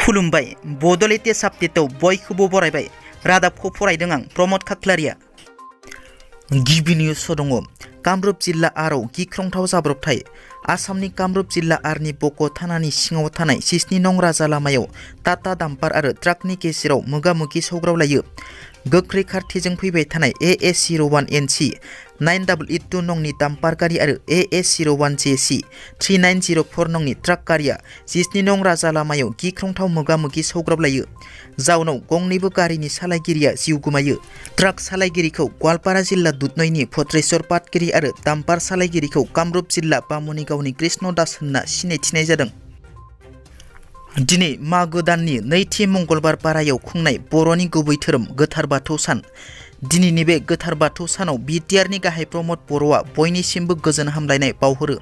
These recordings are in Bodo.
खुलुमबाय बड' लेटेस्ट आपडेटआव बयखौबो बरायबाय रादाबखौ फरायदों आं प्रमद खाख्लारिया। गिबि निउसआव दङ कामरुप जिल्ला आरआव गिख्रंथाव जाब्रबथाय। आसामनि कामरुप जिल्ला आरनि बक' थानानि सिङाव थानाय 6 नं राजा लामायाव टाटा डाम्पार आरो ट्राकनि गेजेराव मोगा-मोगि सौग्रावलायो। गोख्रै खारथिजों फैबाय थानाय AS01NC 9882 नंनि डाम्पार गारि आरो AS01JC 3904 नंनि ट्राक गारिया 6 नं राजा लामायाव गिख्रंथाव मोगा-मोगि सौग्रावलायो। जाउनाव गंनैबो गारिनि सालायगिरिया जिउ गोमायो। ट्राक सालायगिरिखौ गवालपारा जिल्ला दुधनैनि भद्रेश्वर पाटगिरि आरो डाम्पार सालायगिरिखौ कामरुप जिल्ला बामुनिगावनि कृष्ण दास होनना सिनायथिनाय जादों। दिनै मागो दाननि नैथि मंगलबार बारायाव खुंनाय बर'नि गुबै धोरोम गोथार बाथौ सान। दिनैनि बे गोथार बाथौ सानाव बिटिआरनि गाहाय प्रमद बर'आ बयनिसिमबो गोजोन हामलायनाय बावहरो।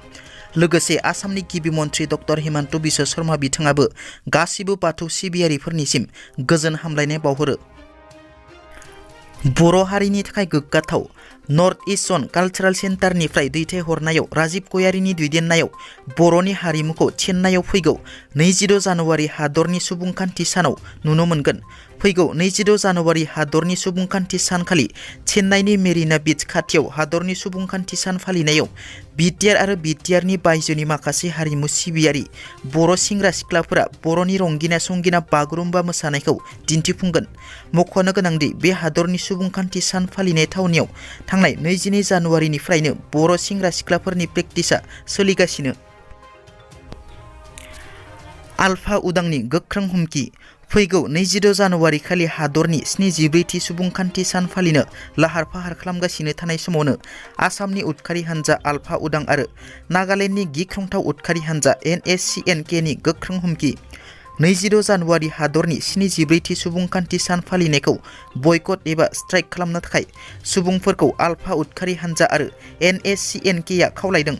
लोगोसे आसामनि गिबि मन्थ्रि डक्टर हिमन्त बिश्व शर्मा बिथाङाबो गासिबो बाथौ सिबियारिफोरनिसिम गोजोन हामलायनाय बावहरो। बर' हारिनि थाखाय गोग्गाथाव नर्थ इस्ट जन कालचारेल सेन्टारनिफ्राय दैथायहरनायाव राजिब गयारिनि दैदेननायाव बर'नि हारिमुखौ चेन्नाइआव फैगौ 26 जानुवारि हादरनि सुबुंखान्थि सानाव नुनो मोनगोन। फैगौ 26 जानुवारि हादरनि सुबुंखान्थि सानखालि चेन्नाइनि मेरिना बीच खाथियाव हादरनि सुबुंखान्थि सान फालिनायाव बिटिआर आरो बिटिआरनि बायजोनि माखासे हारिमु सिबियारि बर' सेंग्रा सिख्लाफोरा बर'नि रंगिना संगिना बागुरुम्बा मोसानायखौ दिन्थिफुंगोन। मख'नो गोनांदि बे हादरनि सुबुंखान्थि सान फालिनाय थावनियाव थांनाय 22 जानुवारिनिफ्रायनो बर' सेंग्रा सिख्लाफोरनि प्रेक्टिसा सोलिगासिनो। आलफा उदांनि गोख्रों हुमखि। फैगौ 26 जानुवारि खालि हादरनि 74थि सुबुंखान्थि सान फालिनो लाहार फाहार खालामगासिनो थानाय समावनो आसामनि उदखारि हान्जा आलफा उदां आरो नागालेण्डनि गिख्रंथाव उदखारि हान्जा NSCNKनि गोख्रों हुमखि। 26 जानुवारि हादरनि 74थि सुबुंखान्थि सान फालिनायखौ बयकट एबा स्ट्राइक खालामनो थाखाय सुबुंफोरखौ आलफा उदखारि हान्जा आरो NSCNKआ खावलायदों।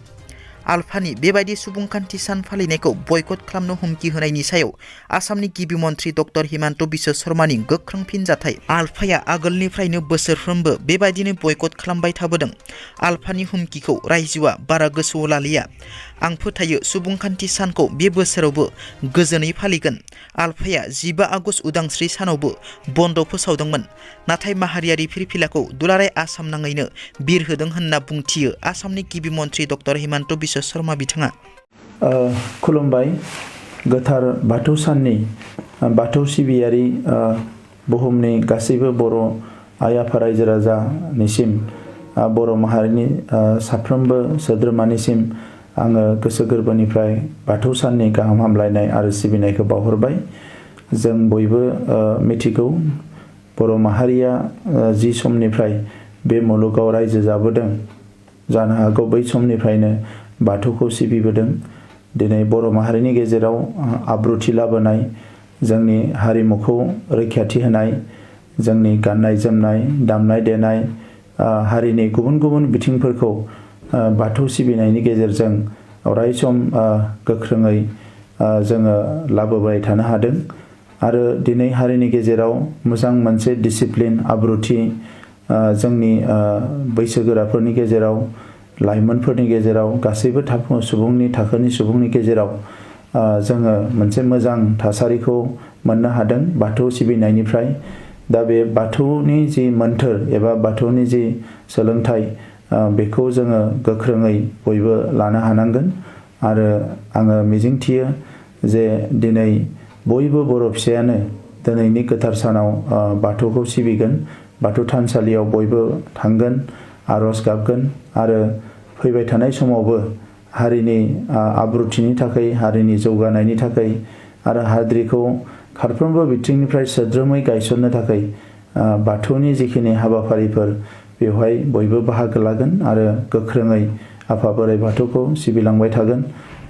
आलफानि बेबायदि सुबुंखान्थि सान फालिनायखौ बयकट खालामनो हुमखि होनायनि सायाव आसामनि गिबि मन्थ्रि डक्टर हिमन्त बिश्व शर्मानि गोख्रों फिनजाथाय। आलफाया आगोलनिफ्रायनो बोसोरफ्रोमबो बेबायदिनो बयकट खालामबाय थाबोदों। आलफानि हुमखिखौ रायजोआ बारा गोसोआव लालिया। आं फोथायो सुबुंखान्थि सानखौ बे बोसोरावबो गोजोनै फालिगोन। आलफाया 15 आगस्ट उदांस्रि सानावबो बन्द फोसावदोंमोन, नाथाय माहारियारि फिरफिलाखौ दुलाराय आसाम नाङैनो बिरहोदों होनना बुंथियो आसामनि गिबि मन्थ्रि डक्टर हिमन्त बिश्व शर्मा बिथाङा। खुलुमबाय। गोथार बाथौ साननि बाथौ सिबियारि बुहुमनि गासैबो बर' आइ आफा रायजो राजानिसिम बर' माहारिनि साफ्रोमबो सोद्रोमानिसिम आङो गोसो गोरबोनिफ्राय बाथौ साननि गाहाम हामलायनाय आरो सिबिनायखौ बावहरबाय। जों बयबो मिथिगौ बर' माहारिया जि समनिफ्राय बे मुलुगाव रायजो जाबोदों, जानो हागौ बै समनिफ्रायनो बाथौखौ सिबिबोदों। दिनै बर' माहारिनि गेजेराव आब्रुथि लाबोनाय, जोंनि हारिमुखौ रैखाथि होनाय, जोंनि गाननाय जोमनाय, दामनाय देनाय, हारिनि गुबुन गुबुन बिथिंफोरखौ बाथौ सिबिनायनि गेजेरजों अरायसम गोख्रोङै जोङो लाबोबाय थानो हादों। आरो दिनै हारिनि गेजेराव मोजां मोनसे डिसिप्लिन आब्रुथि जोंनि बैसोगोराफोरनि गेजेराव, लाइमोनफोरनि गेजेराव, गासैबो सुबुंनि थाखोनि सुबुंनि गेजेराव जोङो मोनसे मोजां थासारिखौ मोननो हादों बाथौ सिबिनायनिफ्राय। दा बे बाथौनि जि मोन्थोर एबा बाथौनि जि सोलोंथाइ बेखौ जोङो गोख्रोङै बयबो लानो हानांगोन। आरो आङो मिजिंथियो जे दिनै बयबो बर' फिसायानो दिनैनि गोथार सानाव बाथौखौ सिबिगोन, बाथौ थानसालियाव बयबो थांगोन, आर'ज गाबगोन आरो फैबाय थानाय समावबो हारिनि आब्रुथिनि थाखाय, हारिनि जौगानायनि थाखाय आरो हारिखौ फारफ्रोमबो बिथिंनिफ्राय सोद्रोमै गायसननो थाखाय बाथौनि जिखिनि हाबाफारिफोर बेवहाय बयबो बाहागो लागोन आरो गोख्रोङै आफा बोराइ बाथौखौ सिबिलांबाय थागोन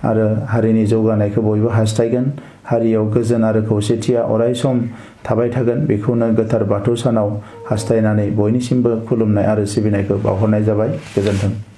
आरो हारिनि जौगानायखौ बयबो हास्थायगोन। हारियाव गोजोन आरो खौसेथिया अरायसम थाबाय थागोन। बेखौनो गोथार बाथौ सानाव हास्थायनानै बयनिसिमबो खुलुमनाय आरो सिबिनायखौ बावहरनाय जाबाय। गोजोन्थों।